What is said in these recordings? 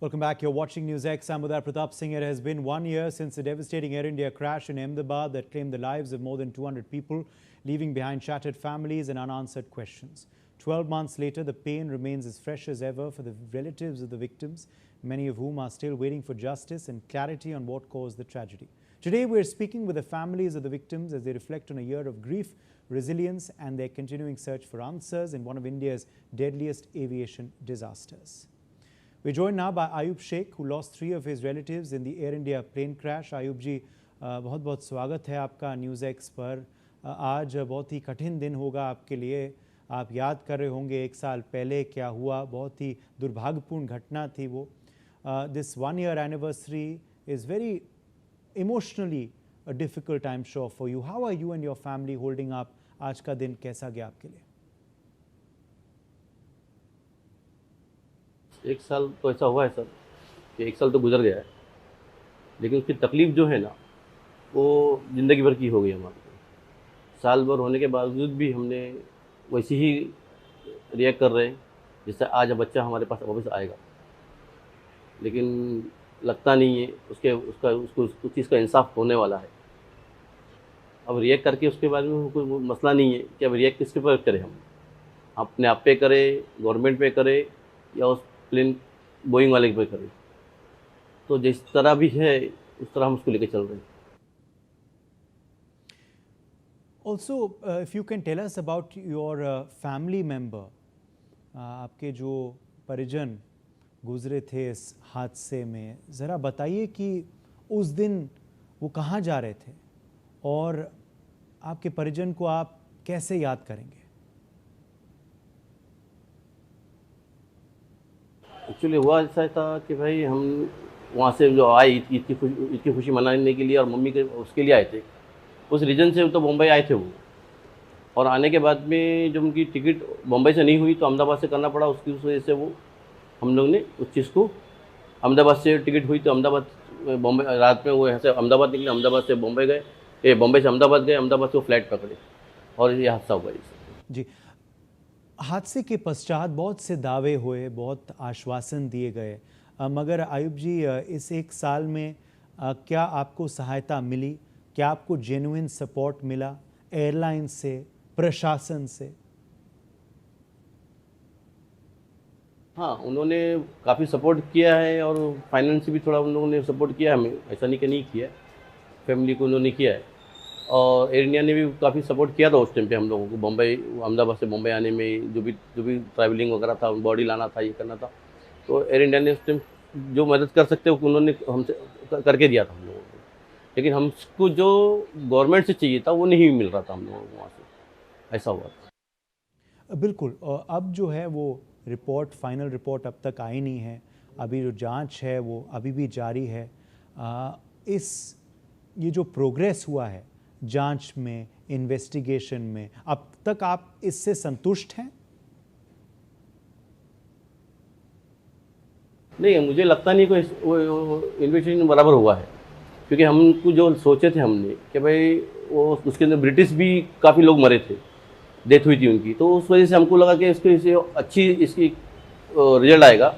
Welcome back. You're watching News X. I'm Uday Pratap Singh. It has been 1 year since the devastating Air India crash in Ahmedabad that claimed the lives of more than 200 people, leaving behind shattered families and unanswered questions. 12 months later, the pain remains as fresh as ever for the relatives of the victims, many of whom are still waiting for justice and clarity on what caused the tragedy. Today, we're speaking with the families of the victims as they reflect on a year of grief, resilience, and their continuing search for answers in one of India's deadliest aviation disasters. We're joined now by Ayub Sheikh, who lost 3 of his relatives in the Air India plane crash. Ayub जी, बहुत बहुत स्वागत है आपका news x पर। आज बहुत ही कठिन दिन होगा आपके लिए। आप याद कर रहे होंगे 1 साल पहले क्या हुआ, बहुत ही दुर्भाग्यपूर्ण घटना थी वो। This 1-year anniversary is very emotionally a difficult, I'm sure, for you. How are you and your family holding up? आज का दिन कैसा गया आपके लिए? 1 साल तो ऐसा हुआ है सर कि 1 साल तो गुजर गया है, लेकिन उसकी तकलीफ़ जो है ना, वो ज़िंदगी भर की हो गई हमारे को। साल भर होने के बावजूद भी हमने वैसे ही रिएक्ट कर रहे हैं जैसे आज बच्चा हमारे पास वापस आएगा, लेकिन लगता नहीं है उसको उस चीज़ का इंसाफ होने वाला है। अब रिएक्ट करके उसके बारे में कोई मसला नहीं है कि अब रिएक्ट किसके पर करें, हम अपने आप पे करें, गवर्नमेंट पे करें या उस प्लेन बोइंग वाले पे करें। तो जिस तरह भी है उस तरह हम उसको लेके चल रहे हैं। Also, if you can tell us about your family member, आपके जो परिजन गुजरे थे इस हादसे में, ज़रा बताइए कि उस दिन वो कहाँ जा रहे थे और आपके परिजन को आप कैसे याद करेंगे? एक्चुअली हुआ ऐसा था कि भाई हम वहाँ से जो आए ईद की खुशी मनाने के लिए और मम्मी के उसके लिए आए थे। उस रीजन से तो मुंबई आए थे वो, और आने के बाद में जब उनकी टिकट मुंबई से नहीं हुई तो अहमदाबाद से करना पड़ा। उसकी वजह से वो हम लोग ने उस चीज़ को, अहमदाबाद से टिकट हुई तो अहमदाबाद बम्बई, रात में वो यहाँ से अहमदाबाद निकले, अहमदाबाद से बम्बई गए, बम्बई से अहमदाबाद गए, अहमदाबाद से वो फ्लाइट पकड़े और ये हादसा हुआ जी। हादसे के पश्चात बहुत से दावे हुए, बहुत आश्वासन दिए गए, मगर आयुब जी इस 1 साल में क्या आपको सहायता मिली? क्या आपको जेन्युइन सपोर्ट मिला एयरलाइन से, प्रशासन से? हाँ, उन्होंने काफ़ी सपोर्ट किया है और फाइनेंस भी थोड़ा उन लोगों ने सपोर्ट किया हमें, ऐसा नहीं कि नहीं किया। फैमिली को उन्होंने किया है और एयर इंडिया ने भी काफ़ी सपोर्ट किया था उस टाइम पे हम लोगों को। बम्बई, अहमदाबाद से बम्बई आने में जो भी ट्रैवलिंग वगैरह था, बॉडी लाना था, ये करना था, तो एयर इंडिया ने उस टाइम जो मदद कर सकते हो उन्होंने हमसे करके दिया था हम लोगों को। लेकिन हमको जो गवर्नमेंट से चाहिए था वो नहीं मिल रहा था हम लोगों को वहाँ से, ऐसा हुआ था। बिल्कुल। अब जो है वो रिपोर्ट, फाइनल रिपोर्ट अब तक आई नहीं है। अभी जो जांच है वो अभी भी जारी है। ये जो प्रोग्रेस हुआ है जांच में, इन्वेस्टिगेशन में, अब तक आप इससे संतुष्ट हैं? नहीं, मुझे लगता नहीं कोई इन्वेस्टिगेशन बराबर हुआ है, क्योंकि हमको जो सोचे थे हमने कि भाई वो उसके अंदर ब्रिटिश भी काफ़ी लोग मरे थे, डेथ हुई थी उनकी, तो उस वजह से हमको लगा कि इससे अच्छी इसकी रिजल्ट आएगा।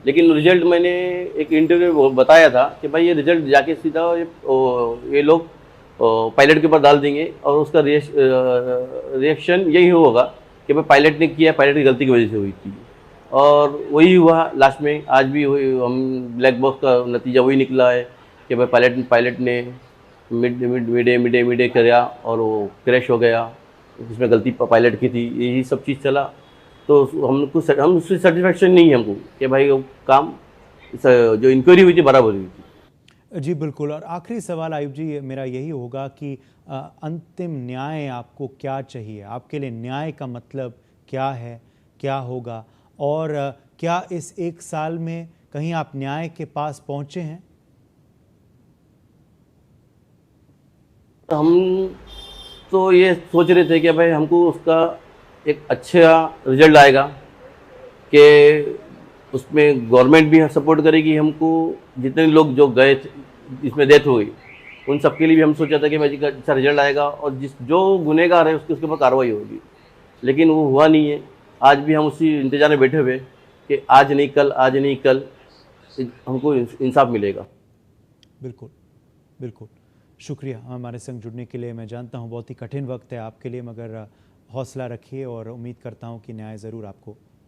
लेकिन रिजल्ट मैंने एक इंटरव्यू में बताया था कि भाई ये रिजल्ट जाके सीधा ये लोग पायलट के ऊपर डाल देंगे और उसका रिएक्शन यही होगा कि भाई पायलट ने किया, पायलट की गलती की वजह से हुई थी, और वही हुआ लास्ट में। आज भी हम ब्लैक बॉक्स का नतीजा वही निकला है कि भाई पायलट ने मिड किया और वो क्रैश हो गया, जिसमें गलती पायलट की थी, यही सब चीज़ चला। तो हम उससे सेटिस्फैक्शन नहीं है हमको कि भाई वो काम जो इंक्वायरी हुई थी बराबर हुई थी। जी बिल्कुल। और आखिरी सवाल आयुब जी मेरा यही होगा कि अंतिम न्याय आपको क्या चाहिए? आपके लिए न्याय का मतलब क्या है, क्या होगा, और क्या इस 1 साल में कहीं आप न्याय के पास पहुंचे हैं? हम तो ये सोच रहे थे कि भाई हमको उसका एक अच्छा रिजल्ट आएगा, कि उसमें गवर्नमेंट भी सपोर्ट करेगी हमको। जितने लोग जो गए थे, इसमें डेथ हो गई, उन सब के लिए भी हम सोचा था कि भाई अच्छा रिजल्ट आएगा और जो गुनहगार है उसके ऊपर कार्रवाई होगी, लेकिन वो हुआ नहीं है। आज भी हम उसी इंतजार में बैठे हुए कि आज नहीं कल, आज नहीं कल, हमको इंसाफ मिलेगा। बिल्कुल, बिल्कुल। शुक्रिया हमारे संग जुड़ने के लिए। मैं जानता हूँ बहुत ही कठिन वक्त है आपके लिए, मगर हौसला रखिए और उम्मीद करता हूँ कि न्याय ज़रूर आपको